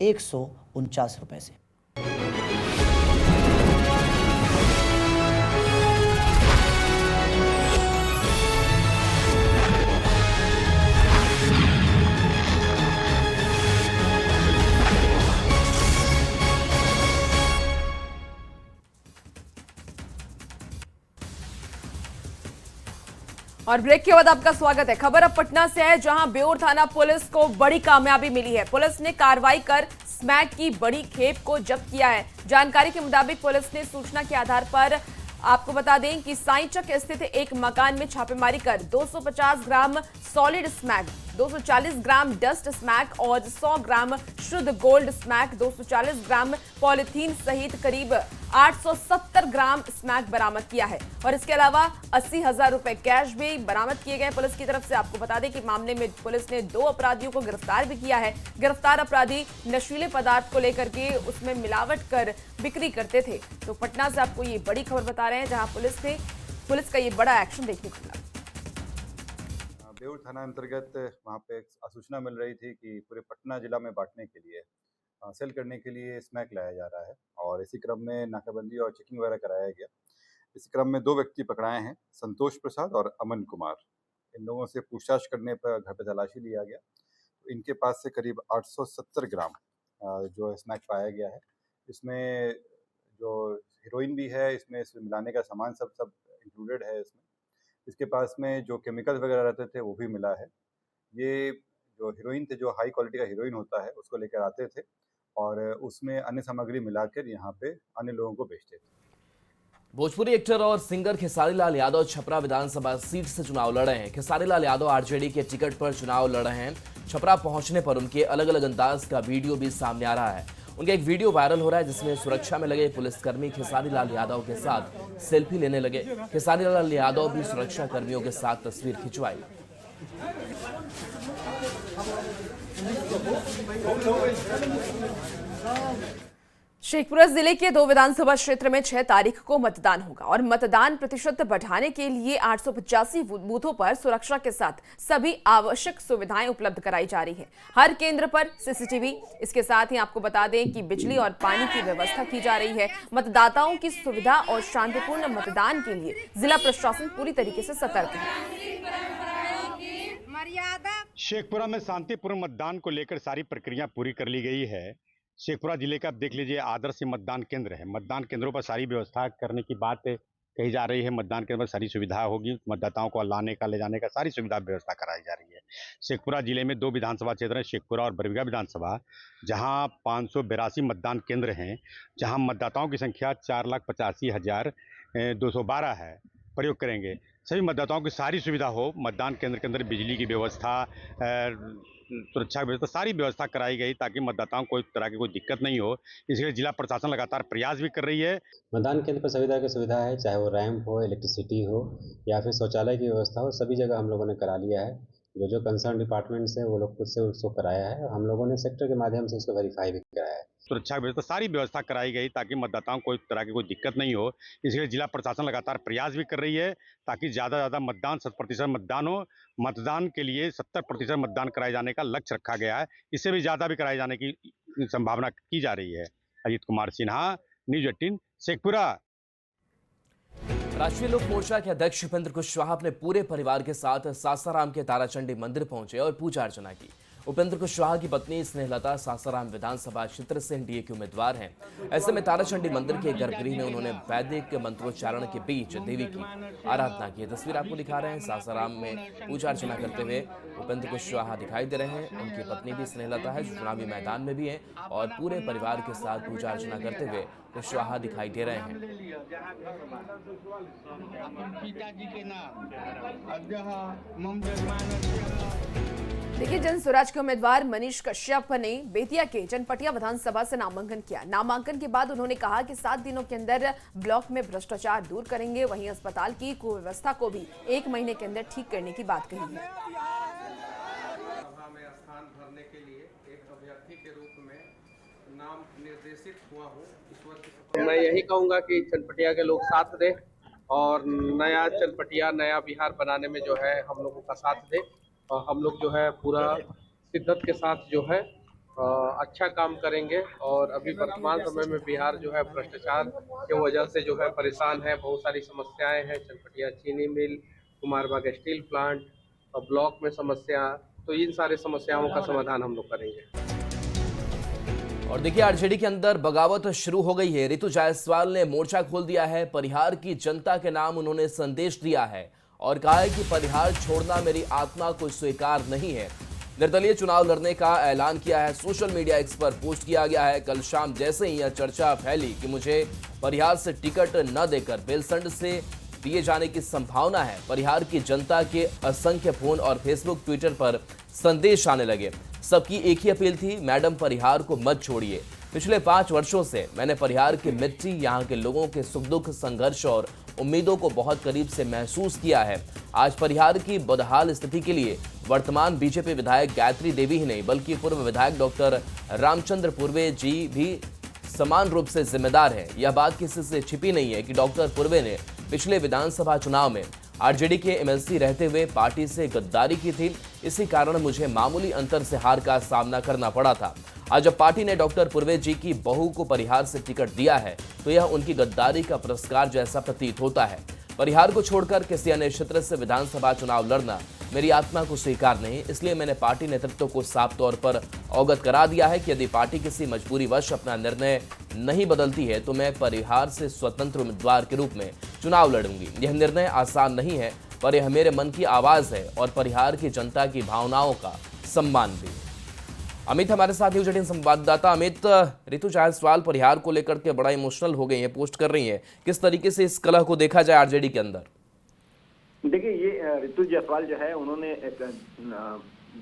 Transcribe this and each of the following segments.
149 से। और ब्रेक के बाद आपका स्वागत है। खबर अब पटना से है, जहां बेउर थाना पुलिस को बड़ी कामयाबी मिली है। पुलिस ने कार्रवाई कर स्मैक की बड़ी खेप को जब्त किया है। जानकारी के मुताबिक पुलिस ने सूचना के आधार पर आपको बता दें कि साईचक स्थित एक मकान में छापेमारी कर 250 ग्राम सॉलिड स्मैक, 240 ग्राम डस्ट स्मैक और 100 ग्राम शुद्ध गोल्ड स्मैक, 240 ग्राम पॉलिथीन सहित करीब 870 ग्राम स्मैक बरामद किया है। और इसके अलावा 80,000 रुपए कैश भी बरामद किए गए पुलिस की तरफ से। आपको बता दें कि मामले में पुलिस ने 2 अपराधियों को गिरफ्तार भी किया है। गिरफ्तार अपराधी नशीले पदार्थ को लेकर के उसमें मिलावट कर बिक्री करते थे। तो पटना से आपको ये बड़ी खबर बता रहे हैं, जहां पुलिस का ये बड़ा एक्शन देखने को मिला। बेउर थाना अंतर्गत वहाँ पे एक सूचना मिल रही थी कि पूरे पटना जिला में बांटने के लिए सेल करने के लिए स्मैक लाया जा रहा है, और इसी क्रम में नाकाबंदी और चेकिंग वगैरह कराया गया। इस क्रम में 2 व्यक्ति पकड़ाए हैं, संतोष प्रसाद और अमन कुमार। इन लोगों से पूछताछ करने पर घर पर तलाशी लिया गया, तो इनके पास से करीब 870 ग्राम जो स्मैक पाया गया है। इसमें जो हीरोइन भी है, इसमें मिलाने का सामान सब इंक्लूडेड है। इसके पास में जो केमिकल्स वगैरह रहते थे वो भी मिला है। ये जो हीरोइन थे, जो हाई क्वालिटी का हीरोइन होता है, उसको लेकर आते थे और उसमें अन्य सामग्री मिलाकर यहाँ पे अन्य लोगों को बेचते थे। भोजपुरी एक्टर और सिंगर खेसारी लाल यादव छपरा विधानसभा सीट से चुनाव लड़ रहे हैं। खेसारी लाल यादव आरजेडी के टिकट पर चुनाव लड़ रहे हैं। छपरा पहुंचने पर उनके अलग अलग अंदाज का वीडियो भी सामने आ रहा है। उनका एक वीडियो वायरल हो रहा है, जिसमें सुरक्षा में लगे पुलिसकर्मी खेसारी लाल यादव के साथ सेल्फी लेने लगे। खेसारी लाल यादव भी सुरक्षा कर्मियों के साथ तस्वीर खिंचवाई। शेखपुरा जिले के 2 विधानसभा क्षेत्र में 6 तारीख को मतदान होगा और मतदान प्रतिशत बढ़ाने के लिए 885 बूथों पर सुरक्षा के साथ सभी आवश्यक सुविधाएं उपलब्ध कराई जा रही है। हर केंद्र पर सीसीटीवी, इसके साथ ही आपको बता दें कि बिजली और पानी की व्यवस्था की जा रही है। मतदाताओं की सुविधा और शांतिपूर्ण मतदान के लिए जिला प्रशासन पूरी तरीके से सतर्क है। शेखपुरा में शांतिपूर्ण मतदान को लेकर सारी प्रक्रिया पूरी कर ली गई है। शेखपुरा जिले का आप देख लीजिए, आदर्श मतदान केंद्र है। मतदान केंद्रों पर सारी व्यवस्था करने की बात कही जा रही है। मतदान केंद्र पर सारी सुविधा होगी, मतदाताओं को लाने का ले जाने का सारी सुविधा व्यवस्था कराई जा रही है। शेखपुरा जिले में 2 विधानसभा क्षेत्र हैं, शेखपुरा और बरबीघा विधानसभा, जहां 582 मतदान केंद्र हैं, जहां मतदाताओं की संख्या 4,85,212 है। प्रयोग करेंगे सभी मतदाताओं की सारी सुविधा हो। मतदान केंद्र के अंदर बिजली की व्यवस्था, सुरक्षा की व्यवस्था, सारी व्यवस्था कराई गई ताकि मतदाताओं को कोई तरह की कोई दिक्कत नहीं हो। इसलिए जिला प्रशासन लगातार प्रयास भी कर रही है। मतदान केंद्र पर सभी तरह की सुविधा है, चाहे वो रैंप हो, इलेक्ट्रिसिटी हो या फिर शौचालय की व्यवस्था हो, सभी जगह हम लोगों ने करा लिया है। जो कंसर्न डिपार्टमेंट है वो लोग खुद से उसको कराया है, और हम लोगों ने सेक्टर के माध्यम से इसको वेरीफाई भी कराया है। सुरक्षा व्यवस्था, सारी व्यवस्था कराई गई ताकि मतदाताओं को कोई तरह की कोई दिक्कत नहीं हो। इसलिए जिला प्रशासन लगातार प्रयास भी कर रही है ताकि ज़्यादा से ज़्यादा मतदान, 100% मतदान हो। मतदान के लिए 70% मतदान कराए जाने का लक्ष्य रखा गया है। इससे भी ज़्यादा भी कराए जाने की संभावना की जा रही है। अजीत कुमार सिन्हा, न्यूज़ 18, शेखपुरा। राष्ट्रीय लोक मोर्चा के अध्यक्ष उपेंद्र कुशवाहा अपने पूरे परिवार के साथ सासाराम के ताराचंडी मंदिर पहुंचे और पूजा अर्चना की। उपेंद्र कुशवाहा की पत्नी स्नेहलता सासाराम विधानसभा क्षेत्र से एनडीए के उम्मीदवार हैं। ऐसे में ताराचंडी मंदिर के गर्भगृह में उन्होंने वैदिक मंत्रोच्चारण के बीच देवी की आराधना की। तस्वीर आपको दिखा रहे हैं। सासाराम में पूजा अर्चना करते हुए उपेंद्र कुशवाहा दिखाई दे रहे हैं। उनकी पत्नी भी स्नेहलता है, जो चुनावी मैदान में भी है, और पूरे परिवार के साथ पूजा अर्चना करते हुए कुशवाहा दिखाई दे रहे हैं। देखिए, जन स्वराज के उम्मीदवार मनीष कश्यप ने बेतिया के जनपटिया विधानसभा से नामांकन किया। नामांकन के बाद उन्होंने कहा कि 7 दिनों के अंदर ब्लॉक में भ्रष्टाचार दूर करेंगे। वहीं अस्पताल की कुव्यवस्था को भी 1 महीने के अंदर ठीक करने की बात कही है। सभा में स्थान भरने के लिए एक अभ्यर्थी के रूप में नाम निर्देशित हुआ हूँ। ईश्वर की मैं यही कहूँगा कि चनपटिया के लोग साथ दें और नया चनपटिया, नया बिहार बनाने में जो है हम लोगों का साथ दें, और हम लोग जो है पूरा शिद्दत के साथ जो है अच्छा काम करेंगे। और अभी वर्तमान समय में बिहार जो है भ्रष्टाचार के वजह से जो है परेशान है। बहुत सारी समस्याएं हैं, चनपटिया चीनी मिल, कुमारबाग स्टील प्लांट और ब्लॉक में समस्या, तो इन सारी समस्याओं का समाधान हम लोग करेंगे। और देखिए आरजेडी के अंदर बगावत शुरू हो गई है। रितु जायसवाल ने मोर्चा खोल दिया है। परिहार की जनता के नाम उन्होंने संदेश दिया है और कहा है कि परिहार छोड़ना मेरी आत्मा को स्वीकार नहीं है। निर्दलीय चुनाव लड़ने का ऐलान किया है। सोशल मीडिया एक्स पर पोस्ट किया गया है। कल शाम जैसे ही यह चर्चा फैली कि मुझे परिहार से टिकट न देकर बेलसंड से दिए जाने की संभावना है, परिहार की जनता के असंख्य फोन और फेसबुक ट्विटर पर संदेश आने लगे। सबकी एक ही अपील थी, मैडम परिहार को मत छोड़िए। पिछले 5 वर्षों से मैंने परिहार की मिट्टी, यहाँ के लोगों के सुख दुख, संघर्ष और उम्मीदों को बहुत करीब से महसूस किया है। आज परिहार की बदहाल स्थिति के लिए वर्तमान बीजेपी विधायक गायत्री देवी ही नहीं बल्कि पूर्व विधायक डॉक्टर रामचंद्र पूर्वे जी भी समान रूप से जिम्मेदार है। यह बात किसी से छिपी नहीं है कि डॉक्टर पूर्वे ने पिछले विधानसभा चुनाव में आरजेडी के एमएलसी रहते हुए पार्टी से गद्दारी की थी। इसी कारण मुझे मामूली अंतर से हार का सामना करना पड़ा था। आज जब पार्टी ने डॉक्टर पूर्वे जी की बहू को परिहार से टिकट दिया है तो यह उनकी गद्दारी का पुरस्कार जैसा प्रतीत होता है। परिहार को छोड़कर किसी अन्य क्षेत्र से विधानसभा चुनाव लड़ना मेरी आत्मा को स्वीकार नहीं, इसलिए मैंने पार्टी नेतृत्व को साफ तौर पर अवगत करा दिया है कि यदि पार्टी किसी मजबूरीवश अपना निर्णय नहीं बदलती है तो मैं परिहार से स्वतंत्र उम्मीदवार के रूप में चुनाव लड़ूंगी। यह निर्णय आसान नहीं है, पर यह मेरे मन की आवाज है और परिहार की जनता की भावनाओं का सम्मान भी। अमित हमारे साथ न्यूज 18 संवाददाता। अमित, रितु जायसवाल परिहार को लेकर के बड़ा इमोशनल हो गई है, पोस्ट कर रही है। किस तरीके से इस कलह को देखा जाए आरजेडी के अंदर? देखिए, ये रितु जायसवाल जो है उन्होंने एक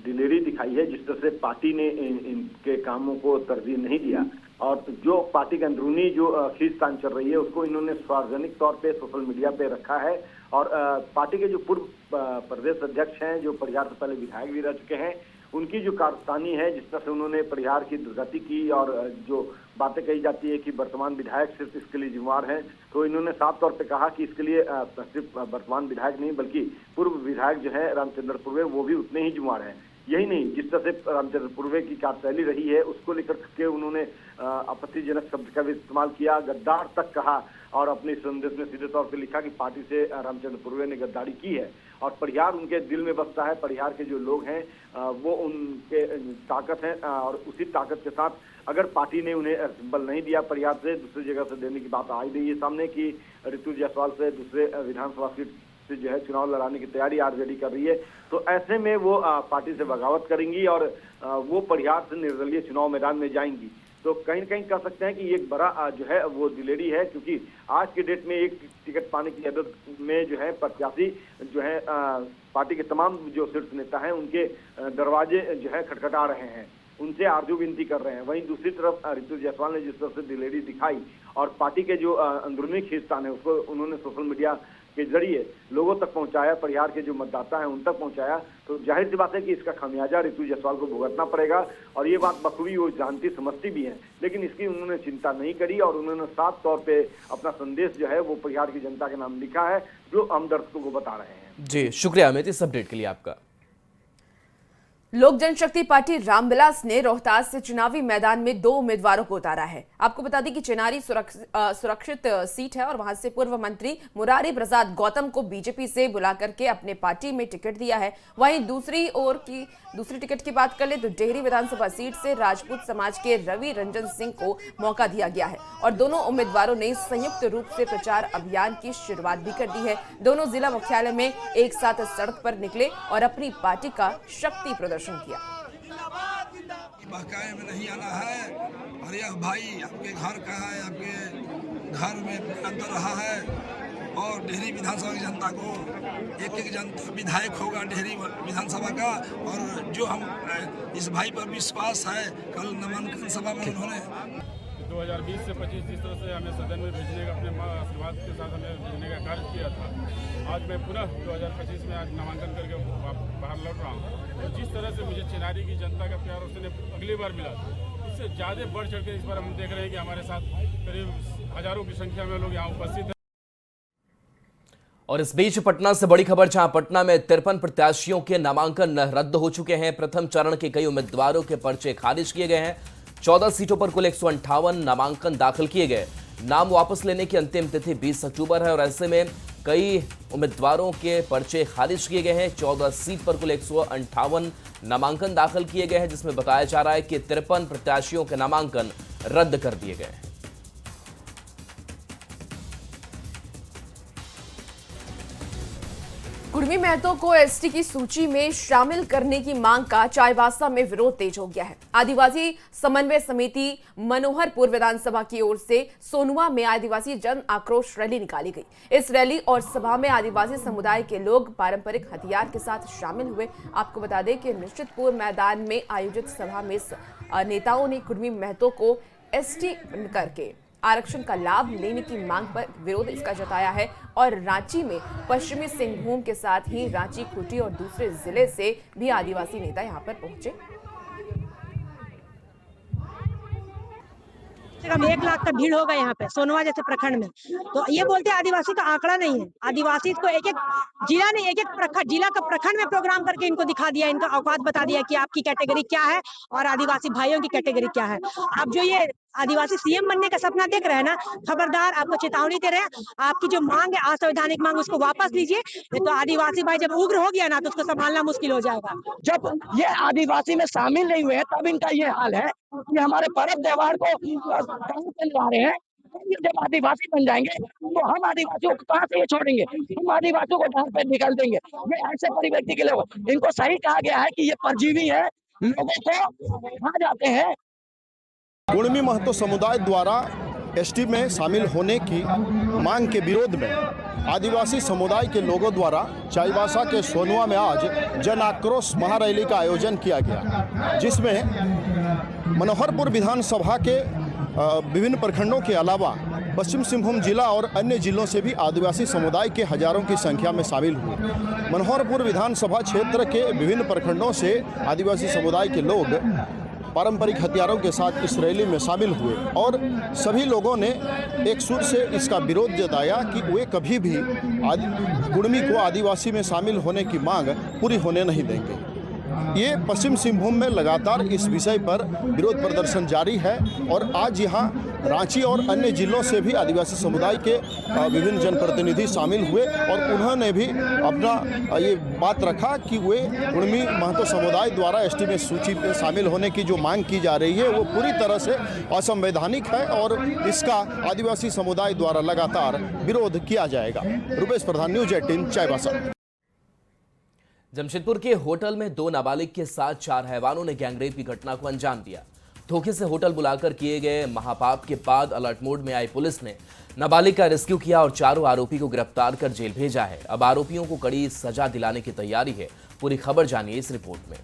दिलेरी दिखाई है जिस तरह से पार्टी ने इनके कामों को तरजीह नहीं दिया और जो पार्टी के अंदरूनी जो खींचतान चल रही है उसको इन्होंने सार्वजनिक तौर पे सोशल मीडिया पे रखा है। और पार्टी के जो पूर्व प्रदेश अध्यक्ष हैं, जो परिहार से पहले विधायक भी रह चुके हैं, उनकी जो कारस्तानी है, जिस तरह से उन्होंने परिहार की दुर्गति की और जो बातें कही जाती है कि वर्तमान विधायक सिर्फ इसके लिए जिम्मेवार हैं, तो इन्होंने साफ तौर पे कहा कि इसके लिए सिर्फ वर्तमान विधायक नहीं बल्कि पूर्व विधायक जो है रामचंद्र पूर्वे, वो भी उतने ही जिम्मेवार हैं। यही नहीं, जिस तरह से रामचंद्र पूर्वे की कार्यशैली रही है उसको लेकर के उन्होंने आपत्तिजनक शब्द का भी इस्तेमाल किया, गद्दार तक कहा और अपने संदेश में सीधे तौर पे लिखा कि पार्टी से रामचंद्र पूर्वे ने गद्दारी की है और परिहार उनके दिल में बसता है। परिहार के जो लोग हैं वो उनके ताकत हैं और उसी ताकत के साथ अगर पार्टी ने उन्हें सिंबल नहीं दिया परिहार से, दूसरी जगह से देने की बात आई रही है सामने कि रितु जायसवाल से दूसरे विधानसभा सीट से जो है चुनाव लड़ाने की तैयारी आरजेडी कर रही है, तो ऐसे में वो पार्टी से बगावत करेंगी और वो परिहार से निर्दलीय चुनाव मैदान में जाएंगी। तो कहीं न कहीं कह सकते हैं कि एक बड़ा जो है वो दिलेरी है, क्योंकि आज की डेट में एक टिकट पाने की आदत में जो है प्रत्याशी जो है पार्टी के तमाम जो शीर्ष नेता हैं उनके दरवाजे जो है खटखटा रहे हैं, उनसे आरजू विनती कर रहे हैं। वहीं दूसरी तरफ रितु जायसवाल ने जिस तरह से दिलेरी दिखाई और पार्टी के जो अंदरूनी खींचतान है उसको उन्होंने सोशल मीडिया के जरिए लोगों तक पहुंचाया, परिहार के जो मतदाता हैं उन तक पहुंचाया, तो जाहिर सी बात है कि इसका खामियाजा रितु जायसवाल को भुगतना पड़ेगा। और ये बात बखूबी वो जानती समझती भी है, लेकिन इसकी उन्होंने चिंता नहीं करी और उन्होंने साफ तौर पे अपना संदेश जो है वो परिहार की जनता के नाम लिखा है, जो हम दर्शकों को बता रहे हैं। जी, शुक्रिया अमित इस अपडेट के लिए आपका। लोक जनशक्ति पार्टी रामविलास ने रोहतास से चुनावी मैदान में 2 उम्मीदवारों को उतारा है। आपको बता दें कि चेनारी सुरक्षित सीट है और वहां से पूर्व मंत्री मुरारी प्रसाद गौतम को बीजेपी से बुला करके अपने पार्टी में टिकट दिया है। वहीं दूसरी टिकट की बात कर ले तो डेहरी विधानसभा सीट से राजपूत समाज के रवि रंजन सिंह को मौका दिया गया है और दोनों उम्मीदवारों ने संयुक्त रूप से प्रचार अभियान की शुरुआत भी कर दी है। दोनों जिला मुख्यालय में एक साथ सड़क पर निकले और अपनी पार्टी का शक्ति प्रदर्शन किया। बहकाए में नहीं आना है और यह भाई आपके घर का है, आपके घर में अंदर रहा है और डेहरी विधानसभा की जनता को एक जनता विधायक होगा डेहरी विधानसभा का। और जो हम इस भाई पर विश्वास है, कल नामांकन सभा में उन्होंने 2020 से 25 जिस तरह से हमें सदन में भेजने का, अपने आशीर्वाद के साथ हमें भेजने का कार्य किया था, आज मैं पुनः 2025 में आज नामांकन करके बाहर लौट रहा हूँ। तो जिस तरह से मुझे चेनारी की जनता का प्यार उसने अगली बार मिला था, इससे ज़्यादा बढ़ चढ़ के इस बार हम देख रहे हैं कि हमारे साथ करीब हजारों की संख्या में लोग यहाँ उपस्थित हैं। और इस बीच पटना से बड़ी खबर, जहां पटना में 53 प्रत्याशियों के नामांकन रद्द हो चुके हैं। प्रथम चरण के कई उम्मीदवारों के पर्चे खारिज किए गए हैं। 14 सीटों पर कुल 158 नामांकन दाखिल किए गए। नाम वापस लेने की अंतिम तिथि 20 अक्टूबर है और ऐसे में कई उम्मीदवारों के पर्चे खारिज किए गए हैं। 14 सीट पर कुल 158 नामांकन दाखिल किए गए हैं, जिसमें बताया जा रहा है कि 53 प्रत्याशियों के नामांकन रद्द कर दिए गए हैं। कुर्मी महतो को एसटी की सूची में शामिल करने की मांग का चाईबासा में विरोध तेज हो गया है। आदिवासी समन्वय समिति मनोहरपुर विधानसभा की ओर से सोनुआ में आदिवासी जन आक्रोश रैली निकाली गई। इस रैली और सभा में आदिवासी समुदाय के लोग पारंपरिक हथियार के साथ शामिल हुए। आपको बता दें कि निश्चितपुर मैदान में आयोजित सभा में नेताओं ने कुर्मी महतो को एसटी करके आरक्षण का लाभ लेने की मांग पर विरोध इसका जताया है और रांची में पश्चिमी सिंहभूम के साथ ही रांची, खूंटी और दूसरे जिले से भी आदिवासी नेता यहां पर पहुंचे। कम 1 लाख तक भीड़ होगा यहाँ पे सोनवा जैसे प्रखंड में। तो ये बोलते हैं आदिवासी का आंकड़ा नहीं है। आदिवासी को एक एक जिला नहीं, एक एक प्रखंड, जिला का प्रखंड में प्रोग्राम करके इनको दिखा दिया, इनका औकात बता दिया कि आपकी कैटेगरी क्या है और आदिवासी भाइयों की कैटेगरी क्या है। अब जो ये आदिवासी सीएम बनने का सपना देख रहे हैं ना, खबरदार, आपको चेतावनी दे रहे हैं। आपकी जो मांग है, असंवैधानिक मांग, उसको वापस लीजिए। तो आदिवासी भाई जब उग्र हो गया ना, तो उसको संभालना मुश्किल हो जाएगा। जब ये आदिवासी में शामिल नहीं हुए तब इनका ये हाल है कि हमारे पर्व त्योहार को चलवा रहे हैं। जब आदिवासी बन जाएंगे तो हम आदिवासियों को कहाँ से ये छोड़ेंगे? हम आदिवासियों को डांट पे निकाल देंगे। ये ऐसे परिवर्ती के लोग, इनको सही कहा गया है कि ये परजीवी है, लोगों को खा जाते हैं। कुर्मी महतो समुदाय द्वारा एसटी में शामिल होने की मांग के विरोध में आदिवासी समुदाय के लोगों द्वारा चाईबासा के सोनुआ में आज जन आक्रोश महारैली का आयोजन किया गया, जिसमें मनोहरपुर विधानसभा के विभिन्न प्रखंडों के अलावा पश्चिम सिंहभूम जिला और अन्य जिलों से भी आदिवासी समुदाय के हजारों की संख्या में शामिल हुए। मनोहरपुर विधानसभा क्षेत्र के विभिन्न प्रखंडों से आदिवासी समुदाय के लोग पारंपरिक हथियारों के साथ इस रैली में शामिल हुए और सभी लोगों ने एक सुर से इसका विरोध जताया कि वे कभी भी कुर्मी को आदिवासी में शामिल होने की मांग पूरी होने नहीं देंगे। ये पश्चिम सिंहभूम में लगातार इस विषय पर विरोध प्रदर्शन जारी है और आज यहाँ रांची और अन्य जिलों से भी आदिवासी समुदाय के विभिन्न जनप्रतिनिधि शामिल हुए और उन्होंने भी अपना ये बात रखा कि वे कुर्मी महतो समुदाय द्वारा एसटी में सूची में शामिल होने की जो मांग की जा रही है वो पूरी तरह से असंवैधानिक है और इसका आदिवासी समुदाय द्वारा लगातार विरोध किया जाएगा। रुपेश प्रधान, न्यूज 18, चाईबासा। जमशेदपुर के होटल में 2 नाबालिग के साथ 4 हैवानों ने गैंगरेप की घटना को अंजाम दिया। धोखे से होटल बुलाकर किए गए महापाप के बाद अलर्ट मोड में आई पुलिस ने नाबालिग का रेस्क्यू किया और चारों आरोपी को गिरफ्तार कर जेल भेजा है। अब आरोपियों को कड़ी सजा दिलाने की तैयारी है। पूरी खबर जानिए इस रिपोर्ट में।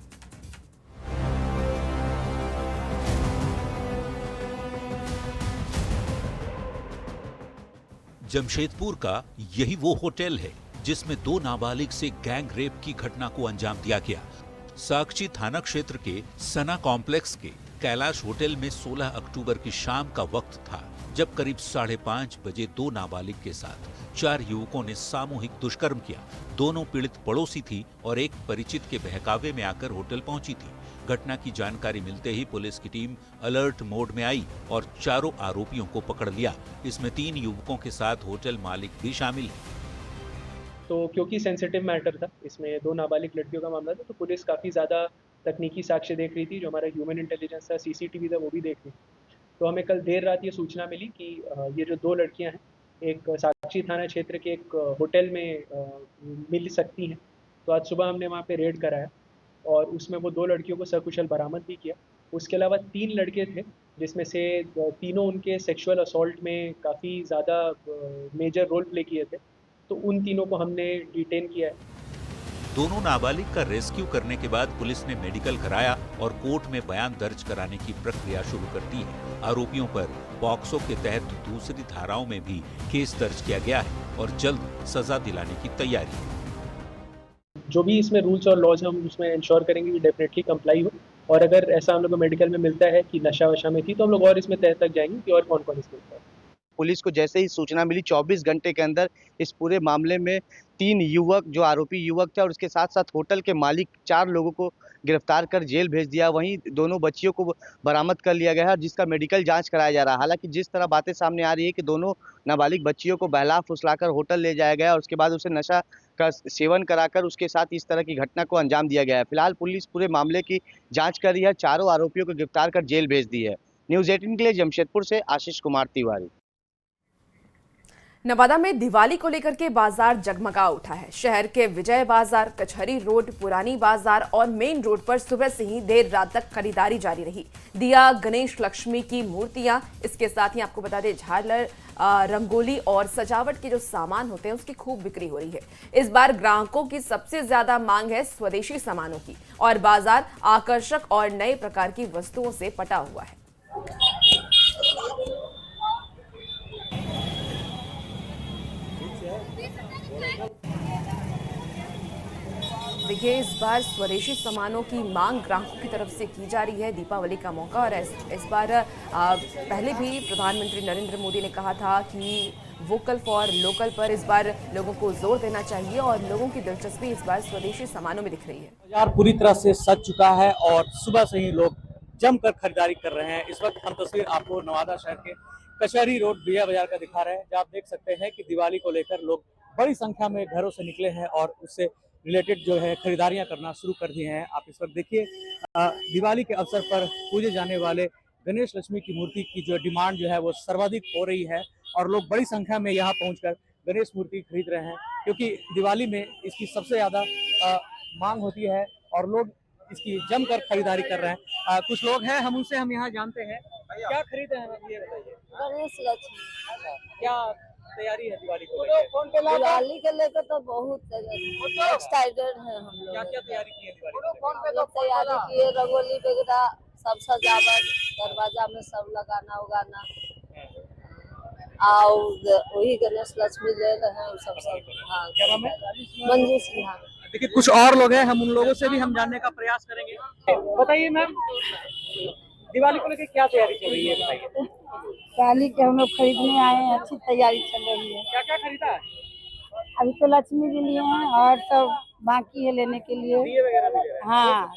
जमशेदपुर का यही वो होटल है जिसमें 2 नाबालिग से गैंग रेप की घटना को अंजाम दिया गया। साकची थाना क्षेत्र के सना कॉम्प्लेक्स के कैलाश होटल में 16 अक्टूबर की शाम का वक्त था, जब करीब 5:30 बजे 2 नाबालिग के साथ 4 युवकों ने सामूहिक दुष्कर्म किया। दोनों पीड़ित पड़ोसी थी और एक परिचित के बहकावे में आकर होटल पहुंची थी। घटना की जानकारी मिलते ही पुलिस की टीम अलर्ट मोड में आई और चारों आरोपियों को पकड़ लिया। इसमें 3 युवकों के साथ होटल मालिक भी शामिल है। तो क्योंकि सेंसिटिव मैटर था, इसमें 2 नाबालिग लड़कियों का मामला था, तो पुलिस काफ़ी ज़्यादा तकनीकी साक्ष्य देख रही थी। जो हमारा ह्यूमन इंटेलिजेंस था, सीसीटीवी था, वो भी देख रही थी। तो हमें कल देर रात ये सूचना मिली कि ये जो 2 लड़कियां हैं, एक साकची थाना क्षेत्र के एक होटल में मिल सकती हैं। तो आज सुबह हमने वहाँ पे रेड कराया और उसमें वो 2 लड़कियों को सकुशल बरामद भी किया। उसके अलावा 3 लड़के थे, जिसमें से तीनों उनके सेक्सुअल असॉल्ट में काफ़ी ज़्यादा मेजर रोल प्ले किए थे। तो उन तीनों को हमने डिटेन किया है। दोनों नाबालिग का रेस्क्यू करने के बाद पुलिस ने मेडिकल कराया और कोर्ट में बयान दर्ज कराने की प्रक्रिया शुरू कर दी है। आरोपियों पर पॉक्सो के तहत दूसरी धाराओं में भी केस दर्ज किया गया है और जल्द सजा दिलाने की तैयारी है। जो भी इसमें रूल्स और लॉज हम उसमें इंश्योर करेंगे कि डेफिनेटली कंप्लाई हो, और अगर ऐसा हम लोग को मेडिकल में मिलता है कि नशा वशा में थी, तो हम लोग और इसमें तह तक जाएंगे कि और कौन कौन इसमें होता है। पुलिस को जैसे ही सूचना मिली 24 घंटे के अंदर इस पूरे मामले में 3 युवक जो आरोपी युवक थे और उसके साथ साथ होटल के मालिक 4 लोगों को गिरफ्तार कर जेल भेज दिया। वहीं दोनों बच्चियों को बरामद कर लिया गया है, जिसका मेडिकल जांच कराया जा रहा है। हालांकि जिस तरह बातें सामने आ रही है कि दोनों नाबालिग बच्चियों को बहला फुसलाकर होटल ले जाया गया और उसके बाद उसे नशा का सेवन कराकर उसके साथ इस तरह की घटना को अंजाम दिया गया है। फिलहाल पुलिस पूरे मामले की जांच कर रही है, चारों आरोपियों को गिरफ्तार कर जेल भेज दी है। न्यूज़ 18 के लिए जमशेदपुर से आशीष कुमार तिवारी। नवादा में दिवाली को लेकर के बाजार जगमगा उठा है। शहर के विजय बाजार, कचहरी रोड, पुरानी बाजार और मेन रोड पर सुबह से ही देर रात तक खरीदारी जारी रही। दिया, गणेश, लक्ष्मी की मूर्तियां, इसके साथ ही आपको बता दें झालर, रंगोली और सजावट के जो सामान होते हैं उसकी खूब बिक्री हो रही है। इस बार ग्राहकों की सबसे ज्यादा मांग है स्वदेशी सामानों की और बाजार आकर्षक और नए प्रकार की वस्तुओं से पटा हुआ है। देखिए, इस बार स्वदेशी सामानों की मांग ग्राहकों की तरफ से की जा रही है। दीपावली का मौका और इस बार पहले भी प्रधानमंत्री नरेंद्र मोदी ने कहा था कि वोकल फॉर लोकल पर इस बार लोगों को जोर देना चाहिए और लोगों की दिलचस्पी इस बार स्वदेशी सामानों में दिख रही है। बाजार पूरी तरह से सज चुका है और सुबह से ही लोग जमकर खरीदारी कर रहे हैं। इस वक्त हम तस्वीर आपको नवादा शहर के कचहरी रोड विजय बाजार का दिखा रहे हैं, जहाँ आप देख सकते हैं कि दिवाली को लेकर लोग बड़ी संख्या में घरों से निकले हैं और उससे रिलेटेड जो है खरीदारियां करना शुरू कर दी हैं। आप इस वक्त देखिए, दिवाली के अवसर पर पूजे जाने वाले गणेश लक्ष्मी की मूर्ति की जो डिमांड जो है वो सर्वाधिक हो रही है और लोग बड़ी संख्या में यहाँ पहुंचकर गणेश मूर्ति खरीद रहे हैं, क्योंकि दिवाली में इसकी सबसे ज़्यादा मांग होती है और लोग इसकी जमकर खरीदारी कर रहे हैं। कुछ लोग हैं, हम उनसे यहाँ जानते हैं क्या खरीद रहे हैं, ये बताइए। गणेश लक्ष्मी क्या तैयारी है दिवाली को लेकर? दिवाली के लेकर तो बहुत एक्साइटेड है हम लोग। क्या क्या तैयारी की है दिवाली? हम लोग तैयारी किए, रंगोली वगैरह सब सजावट, दरवाजा में सब लगाना उगाना और वही गणेश लक्ष्मी ले रहे हैं सब। हाँ, क्या नाम है? मंजू सिन्हा। देखिए, कुछ और लोग हैं, हम उन लोगों से भी हम जानने का प्रयास करेंगे। बताइए मैम, दिवाली को लेकर क्या तैयारी चल रही है, बताइए। दिवाली के हम लोग खरीदने आए हैं, अच्छी तैयारी चल रही है। क्या क्या खरीदा है? अभी तो लक्ष्मी भी लिए हैं और सब बाकी है लेने के लिए। दिए वगैरह भी ले रहे हैं। हाँ,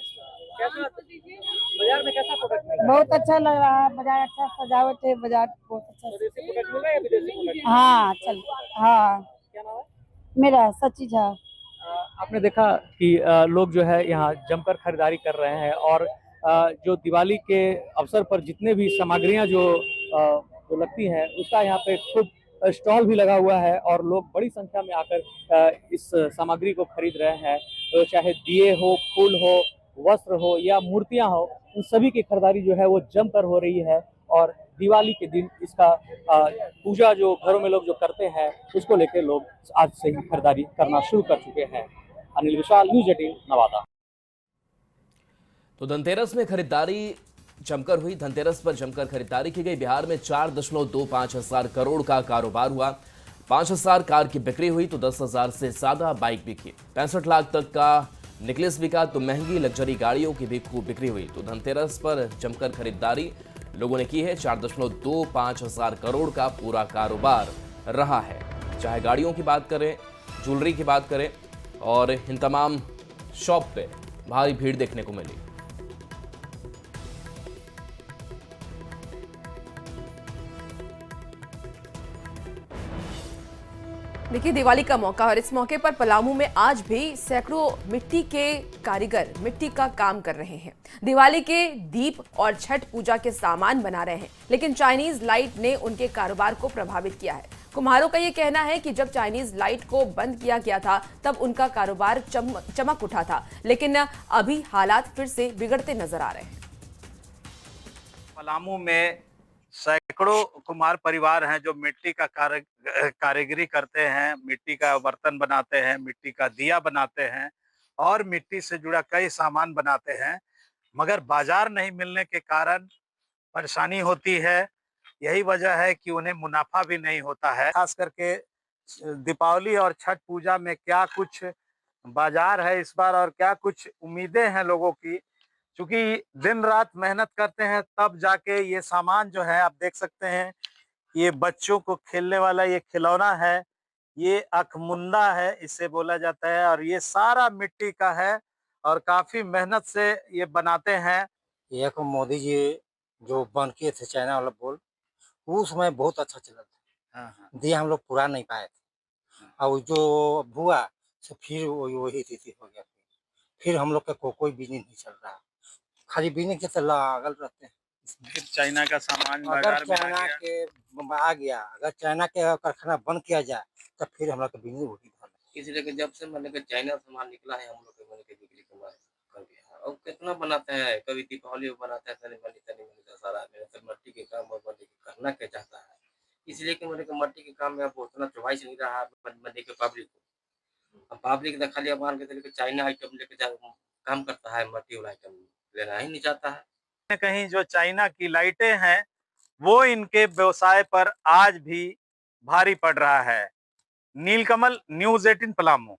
कैसा बाजार में कैसा प्रोडक्ट मिल रहा है? बहुत अच्छा लग रहा है, बाजार अच्छा सजावट है, बाजार बहुत अच्छा। स्वदेशी प्रोडक्ट मिल रहा है या विदेशी प्रोडक्ट? हाँ चल, हाँ। क्या नाम है मेरा? सच्ची झा। आपने देखा कि लोग जो है यहाँ जमकर खरीदारी कर रहे हैं और जो दिवाली के अवसर पर जितने भी सामग्रियाँ जो लगती हैं उसका यहाँ पे खूब स्टॉल भी लगा हुआ है और लोग बड़ी संख्या में आकर इस सामग्री को खरीद रहे हैं। तो चाहे दिए हो, फूल हो, वस्त्र हो या मूर्तियां हो, उन सभी की खरीदारी जो है वो जमकर हो रही है और दिवाली के दिन इसका पूजा जो घरों में लोग जो करते हैं उसको लेकर लोग आज से ही खरीदारी करना शुरू कर चुके हैं। अनिल विशाल, न्यूज़ 18 नवादा। तो धनतेरस में खरीदारी जमकर हुई। धनतेरस पर जमकर खरीदारी की गई। बिहार में 4.25 हजार करोड़ का कारोबार हुआ। 5,000 कार की बिक्री हुई तो 10,000 से ज्यादा बाइक बिकी। 65 लाख तक का नेकलेस बिका तो महंगी लग्जरी गाड़ियों की भी खूब बिक्री हुई। तो धनतेरस पर जमकर खरीदारी लोगों ने की है। 4.25 हजार करोड़ का पूरा कारोबार रहा है। चाहे गाड़ियों की बात करें, ज्वेलरी की बात करें, और इन तमाम शॉप पे भारी भीड़ देखने को मिली। देखिए, दिवाली का मौका और इस मौके पर पलामू में आज भी सैकड़ों मिट्टी के कारीगर मिट्टी का काम कर रहे हैं। दिवाली के दीप और छठ पूजा के सामान बना रहे हैं, लेकिन चाइनीज लाइट ने उनके कारोबार को प्रभावित किया है। कुम्हारों का ये कहना है कि जब चाइनीज लाइट को बंद किया गया था तब उनका कारोबार चमक उठा था, लेकिन अभी हालात फिर से बिगड़ते नजर आ रहे हैं। पलामू में सैकड़ों कुम्हार परिवार हैं जो मिट्टी का कारीगरी करते हैं, मिट्टी का बर्तन बनाते हैं, मिट्टी का दिया बनाते हैं और मिट्टी से जुड़ा कई सामान बनाते हैं, मगर बाजार नहीं मिलने के कारण परेशानी होती है। यही वजह है कि उन्हें मुनाफा भी नहीं होता है। खास करके दीपावली और छठ पूजा में क्या कुछ बाजार है इस बार और क्या कुछ उम्मीदें हैं लोगों की, क्योंकि दिन रात मेहनत करते हैं तब जाके ये सामान जो है आप देख सकते हैं ये बच्चों को खेलने वाला ये खिलौना है, ये अखमुंदा है इसे बोला जाता है, और ये सारा मिट्टी का है और काफी मेहनत से ये बनाते हैं। ये को मोदी जी जो बन किए थे चाइना वाला बोल, उस समय बहुत अच्छा चला था। दिए हम लोग पूरा नहीं पाए थे, और जो हुआ तो फिर वही स्थिति हो गया। फिर हम लोग का कोई बिजनेस नहीं चल रहा, खाली बिजनेस के तो लागल रहते हैं। फिर चाइना का सामान अगर चाइना के आ गया, अगर चाइना के कारखाना बंद किया जाए तो फिर हम लोग का बिजनेस होगी। इसलिए कि जब से मैंने का चाइना सामान निकला है, हम लोग के मैंने बिक्री कर दिया। और कितना बनाते हैं, कभी दीपावली में बनाते हैं तनी मनी सारा मेरे मट्टी के काम और मट्टी के करना क्या चाहता है। इसलिए कि मैंने मट्टी के काम में अब उतना चॉइस नहीं रहा मध्य के पब्लिक को। अब पब्लिक तो खाली मान के चलिए चाइना आइटम लेके काम करता है, मट्टी वाला आइटम लेना ही नहीं चाहता है। कहीं जो चाइना की लाइटें हैं वो इनके व्यवसाय पर आज भी भारी पड़ रहा है। नीलकमल, न्यूज़ 18 पलामू।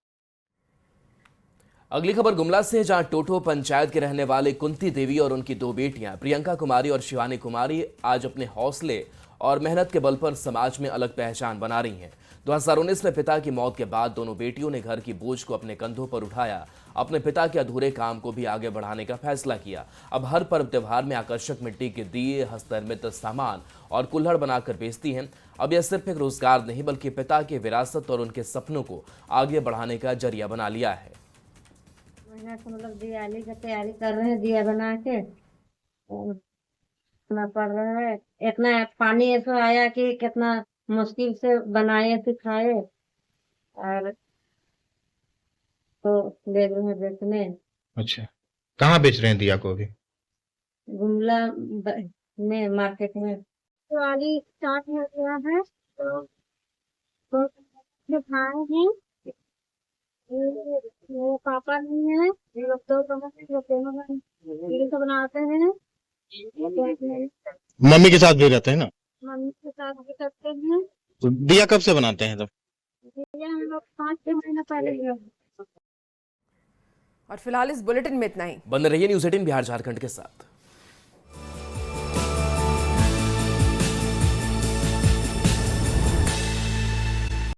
अगली खबर गुमला से है, जहां टोटो पंचायत के रहने वाले कुंती देवी और उनकी दो बेटियां प्रियंका कुमारी और शिवानी कुमारी आज अपने हौसले और मेहनत के बल पर समाज में अलग पहचान बना रही हैं। 2019 में पिता की मौत के बाद दोनों बेटियों ने घर की बोझ को अपने कंधों पर उठाया, अपने पिता के अधूरे काम को भी आगे बढ़ाने का फैसला किया। अब हर पर्व त्योहार में आकर्षक मिट्टी के दिए, हस्तनिर्मित सामान और कुल्हड़ बनाकर बेचती हैं। अब यह सिर्फ एक रोजगार नहीं बल्कि पिता की विरासत और उनके सपनों को आगे बढ़ाने का जरिया बना लिया है। मतलब दिवाली का तैयारी कर रहे हैं, दिया बना के पड़ रहा है। इतना पानी ऐसा आया कि कितना मुश्किल से बनाए सिखाए, और तो ले गए हैं बेचने। अच्छा, कहाँ बेच रहे हैं दिया को अभी? गुमला में मार्केट में। दिवाली स्टार्ट हो गया है तो दिखाए हैं। वो पापा नहीं है, लोग तो बनाते हैं। मम्मी के साथ भी रहते हैं ना? मम्मी के साथ भी करते हैं। तो दिया कब से बनाते हैं तब? दिया हम लोग 5-6 महीना पहले। और फिलहाल इस बुलेटिन में इतना ही। बने रहिए न्यूज़ 18 बिहार झारखंड के साथ।